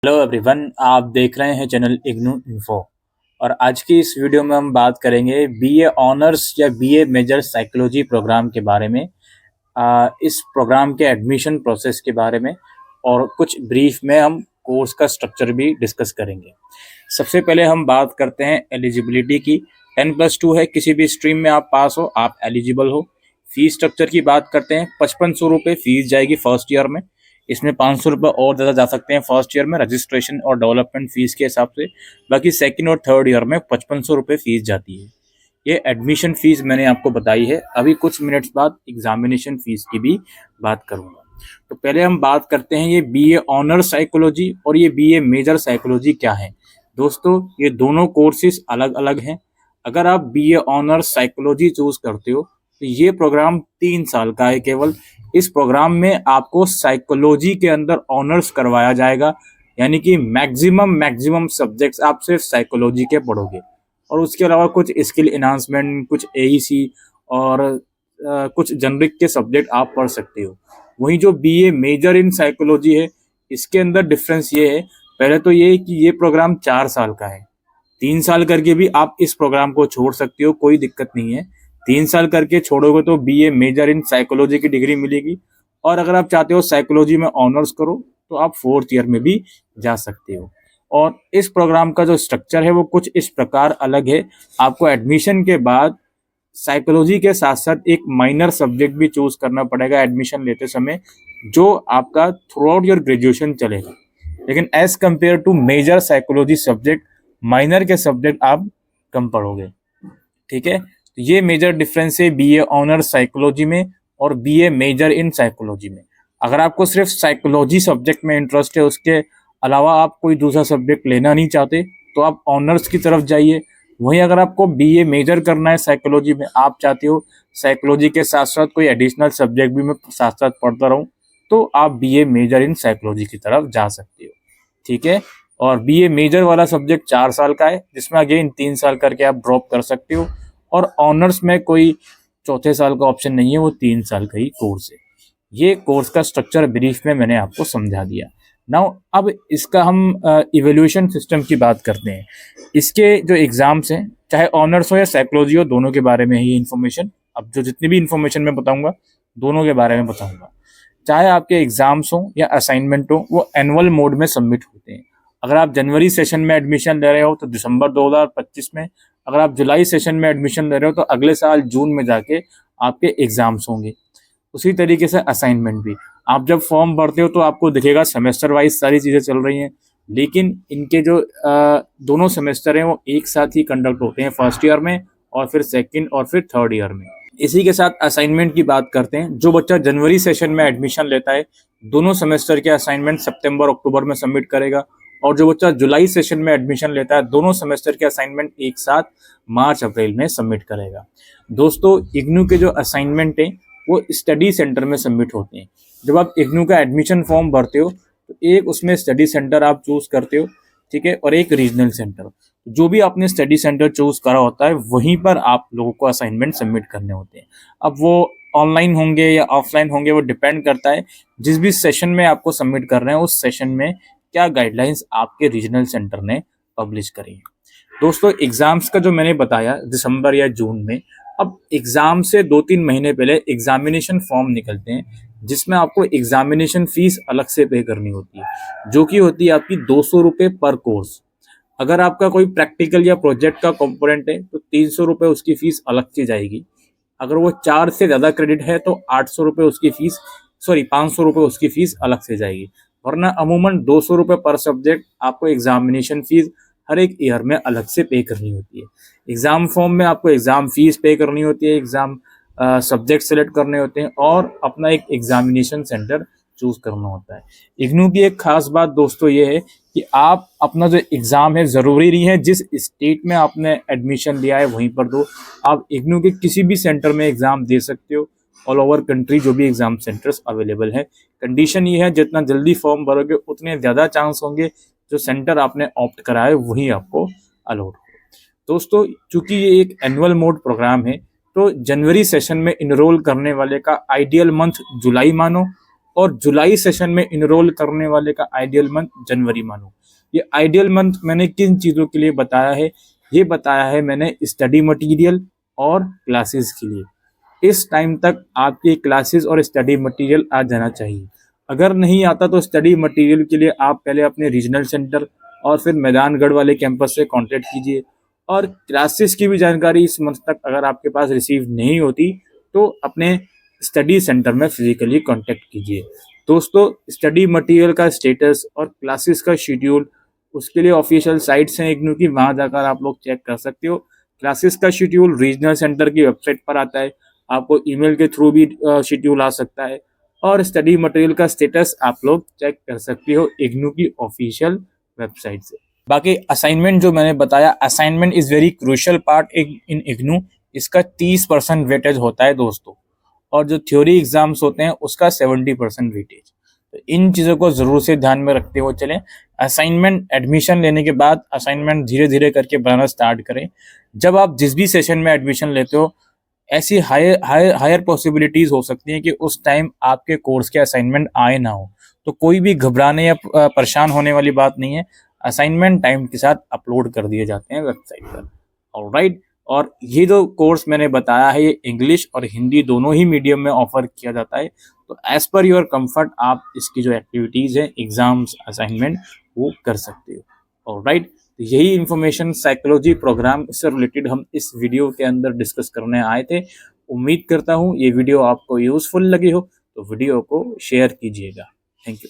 Hello everyone, आप देख रहे हैं चैनल इग्नू इन्फो। और आज की इस वीडियो में हम बात करेंगे बीए ऑनर्स या बीए मेजर साइकोलॉजी प्रोग्राम के बारे में। इस प्रोग्राम के एडमिशन प्रोसेस के बारे में और कुछ ब्रीफ में हम कोर्स का स्ट्रक्चर भी डिस्कस करेंगे। सबसे पहले हम बात करते हैं एलिजिबिलिटी की। 10+2 है, किसी भी स्ट्रीम में आप पास हो आप एलिजिबल हो। फीस स्ट्रक्चर की बात करते हैं, 5500 रुपये फीस जाएगी फर्स्ट ईयर में। इसमें 500 रुपये और ज़्यादा जा सकते हैं फर्स्ट ईयर में रजिस्ट्रेशन और डेवलपमेंट फीस के हिसाब से। बाकी सेकंड और थर्ड ईयर में 5500 रुपये फीस जाती है। ये एडमिशन फीस मैंने आपको बताई है। अभी कुछ मिनट्स बाद एग्जामिनेशन फीस की भी बात करूंगा। तो पहले हम बात करते हैं ये बीए ऑनर्स साइकोलॉजी और ये बीए मेजर साइकोलॉजी क्या है। दोस्तों, ये दोनों कोर्सेज अलग अलग हैं। अगर आप बीए ऑनर्स साइकोलॉजी चूज करते हो तो ये प्रोग्राम 3 साल का है केवल। इस प्रोग्राम में आपको साइकोलॉजी के अंदर ऑनर्स करवाया जाएगा, यानी कि मैक्सिमम सब्जेक्ट्स आप सिर्फ साइकोलॉजी के पढ़ोगे और उसके अलावा कुछ स्किल एनहांसमेंट, कुछ एईसी और कुछ जनरिक के सब्जेक्ट आप पढ़ सकते हो। वहीं जो बीए मेजर इन साइकोलॉजी है, इसके अंदर डिफरेंस ये है, पहले तो ये है कि ये प्रोग्राम 4 साल का है। 3 साल करके भी आप इस प्रोग्राम को छोड़ सकते हो, कोई दिक्कत नहीं है। 3 साल करके छोड़ोगे तो बीए मेजर इन साइकोलॉजी की डिग्री मिलेगी। और अगर आप चाहते हो साइकोलॉजी में ऑनर्स करो तो आप 4th ईयर में भी जा सकते हो। और इस प्रोग्राम का जो स्ट्रक्चर है वो कुछ इस प्रकार अलग है। आपको एडमिशन के बाद साइकोलॉजी के साथ साथ एक माइनर सब्जेक्ट भी चूज करना पड़ेगा एडमिशन लेते समय, जो आपका थ्रू आउट योर ग्रेजुएशन चलेगा। लेकिन as compare to major psychology subject, minor के सब्जेक्ट आप कम पढ़ोगे। ठीक है, तो ये मेजर डिफरेंस है बीए ऑनर्स साइकोलॉजी में और बीए मेजर इन साइकोलॉजी में। अगर आपको सिर्फ साइकोलॉजी सब्जेक्ट में इंटरेस्ट है, उसके अलावा आप कोई दूसरा सब्जेक्ट लेना नहीं चाहते, तो आप ऑनर्स की तरफ जाइए। वहीं अगर आपको बीए मेजर करना है साइकोलॉजी में, आप चाहते हो साइकोलॉजी के साथ साथ कोई एडिशनल सब्जेक्ट भी मैं साथ साथ पढ़ता रहूं, तो आप बीए मेजर इन साइकोलॉजी की तरफ जा सकते हो। ठीक है, और बीए मेजर वाला सब्जेक्ट 4 साल का है, जिसमें अगेन 3 साल करके आप ड्रॉप कर सकते हो। और ऑनर्स में कोई चौथे साल का ऑप्शन नहीं है, वो 3 साल का ही कोर्स है। ये कोर्स का स्ट्रक्चर ब्रीफ में मैंने आपको समझा दिया। नाउ अब इसका हम इवैल्यूएशन सिस्टम की बात करते हैं। इसके जो एग्जाम्स हैं, चाहे ऑनर्स हो या साइकोलॉजी हो, दोनों के बारे में ही इन्फॉर्मेशन, अब जो जितनी भी इन्फॉर्मेशन मैं बताऊंगा दोनों के बारे में बताऊंगा। चाहे आपके एग्जाम्स हो या असाइनमेंट हो, वो एनुअल मोड में सबमिट होते हैं। अगर आप जनवरी सेशन में एडमिशन ले रहे हो तो दिसंबर 2025 में, अगर आप जुलाई सेशन में एडमिशन ले रहे हो तो अगले साल जून में जाके आपके एग्जाम्स होंगे। उसी तरीके से असाइनमेंट भी, आप जब फॉर्म भरते हो तो आपको दिखेगा सेमेस्टर वाइज सारी चीज़ें चल रही हैं, लेकिन इनके जो दोनों सेमेस्टर हैं वो एक साथ ही कंडक्ट होते हैं, फर्स्ट ईयर में और फिर सेकंड और फिर थर्ड ईयर में। इसी के साथ असाइनमेंट की बात करते हैं। जो बच्चा जनवरी सेशन में एडमिशन लेता है, दोनों सेमेस्टर के असाइनमेंट सितंबर अक्टूबर में सबमिट करेगा। और जो बच्चा जुलाई सेशन में एडमिशन लेता है, दोनों सेमेस्टर के असाइनमेंट एक साथ मार्च अप्रैल में सबमिट करेगा। दोस्तों, इग्नू के जो असाइनमेंट हैं वो स्टडी सेंटर में सबमिट होते हैं। जब आप इग्नू का एडमिशन फॉर्म भरते हो तो एक उसमें स्टडी सेंटर आप चूज करते हो, ठीक है, और एक रीजनल सेंटर। जो भी आपने स्टडी सेंटर चूज करा होता है वहीं पर आप लोगों को असाइनमेंट सबमिट करने होते हैं। अब वो ऑनलाइन होंगे या ऑफलाइन होंगे, वो डिपेंड करता है जिस भी सेशन में आपको सबमिट कर रहे हैं उस सेशन में क्या गाइडलाइंस आपके रीजनल सेंटर ने पब्लिश करी है। दोस्तों, एग्जाम्स का जो मैंने बताया दिसंबर या जून में, अब एग्जाम से 2-3 महीने पहले एग्जामिनेशन फॉर्म निकलते हैं, जिसमें आपको एग्जामिनेशन फीस अलग से पे करनी होती है, जो कि होती है आपकी 200 रुपये पर कोर्स। अगर आपका कोई प्रैक्टिकल या प्रोजेक्ट का कंपोनेंट है तो 300 रुपये उसकी फीस अलग से जाएगी। अगर वो 4 से ज़्यादा क्रेडिट है तो 800 रुपये उसकी फीस, 500 रुपये उसकी फीस अलग से जाएगी। वरना अमूमन 200 रुपये पर सब्जेक्ट आपको एग्जामिनेशन फीस हर एक ईयर में अलग से पे करनी होती है। एग्जाम फॉर्म में आपको एग्जाम फीस पे करनी होती है, एग्जाम सब्जेक्ट सेलेक्ट करने होते हैं और अपना एक एग्जामिनेशन सेंटर चूज करना होता है। इग्नू की एक खास बात दोस्तों ये है कि आप अपना जो एग्जाम है, जरूरी नहीं है जिस स्टेट में आपने एडमिशन लिया है वहीं पर दो, आप इग्नू के किसी भी सेंटर में एग्जाम दे सकते हो। ऑल ओवर कंट्री जो भी एग्जाम सेंटर्स अवेलेबल है। कंडीशन ये है जितना जल्दी फॉर्म भरोगे उतने ज्यादा चांस होंगे जो सेंटर आपने ऑप्ट करा है वही आपको अलॉट हो। दोस्तों, चूंकि ये एक एनुअल मोड प्रोग्राम है तो जनवरी सेशन में इनरोल करने वाले का आइडियल मंथ जुलाई मानो और जुलाई सेशन में इनरोल करने वाले का आइडियल मंथ जनवरी मानो। ये आइडियल मंथ मैंने किन चीज़ों के लिए बताया है? ये बताया है मैंने स्टडी मटेरियल और क्लासेस के लिए। इस टाइम तक आपके क्लासेस और स्टडी मटेरियल आ जाना चाहिए। अगर नहीं आता तो स्टडी मटेरियल के लिए आप पहले अपने रीजनल सेंटर और फिर मैदानगढ़ वाले कैंपस से कांटेक्ट कीजिए। और क्लासेस की भी जानकारी इस मंथ तक अगर आपके पास रिसीव नहीं होती तो अपने स्टडी सेंटर में फिजिकली कांटेक्ट कीजिए। दोस्तों, स्टडी मटेरियल का स्टेटस और क्लासेस का शेड्यूल उसके लिए ऑफिशियल साइट्स हैं इग्नू की, वहाँ जाकर आप लोग चेक कर सकते हो। क्लासेस का शेड्यूल रीजनल सेंटर की वेबसाइट पर आता है, आपको ईमेल के थ्रू भी शेड्यूल आ सकता है। और स्टडी मटेरियल का स्टेटस आप लोग चेक कर सकते हो इग्नू की ऑफिशियल वेबसाइट से। बाकी असाइनमेंट जो मैंने बताया, assignment is very crucial part in IGNOU. इसका 30% वेटेज होता है दोस्तों, और जो थ्योरी एग्जाम्स होते हैं उसका 70% वेटेज। तो इन चीज़ों को ज़रूर से ध्यान में रखते हुए चलें। असाइनमेंट एडमिशन लेने के बाद असाइनमेंट धीरे धीरे करके बनाना स्टार्ट करें। जब आप जिस भी सेशन में एडमिशन लेते हो, ऐसी हायर पॉसिबिलिटीज हो सकती हैं कि उस टाइम आपके कोर्स के असाइनमेंट आए ना हो। तो कोई भी घबराने या परेशान होने वाली बात नहीं है। असाइनमेंट टाइम के साथ अपलोड कर दिए जाते हैं वेबसाइट पर। ऑलराइट, और ये जो कोर्स मैंने बताया है ये इंग्लिश और हिंदी दोनों ही मीडियम में ऑफर किया जाता है। तो एज पर योर कंफर्ट आप इसकी जो एक्टिविटीज़ है, एग्जाम्स, असाइनमेंट, वो कर सकते हो। ऑलराइट, तो यही इन्फॉर्मेशन साइकोलॉजी प्रोग्राम से रिलेटेड हम इस वीडियो के अंदर डिस्कस करने आए थे। उम्मीद करता हूँ ये वीडियो आपको यूजफुल लगी हो, तो वीडियो को शेयर कीजिएगा। Thank you.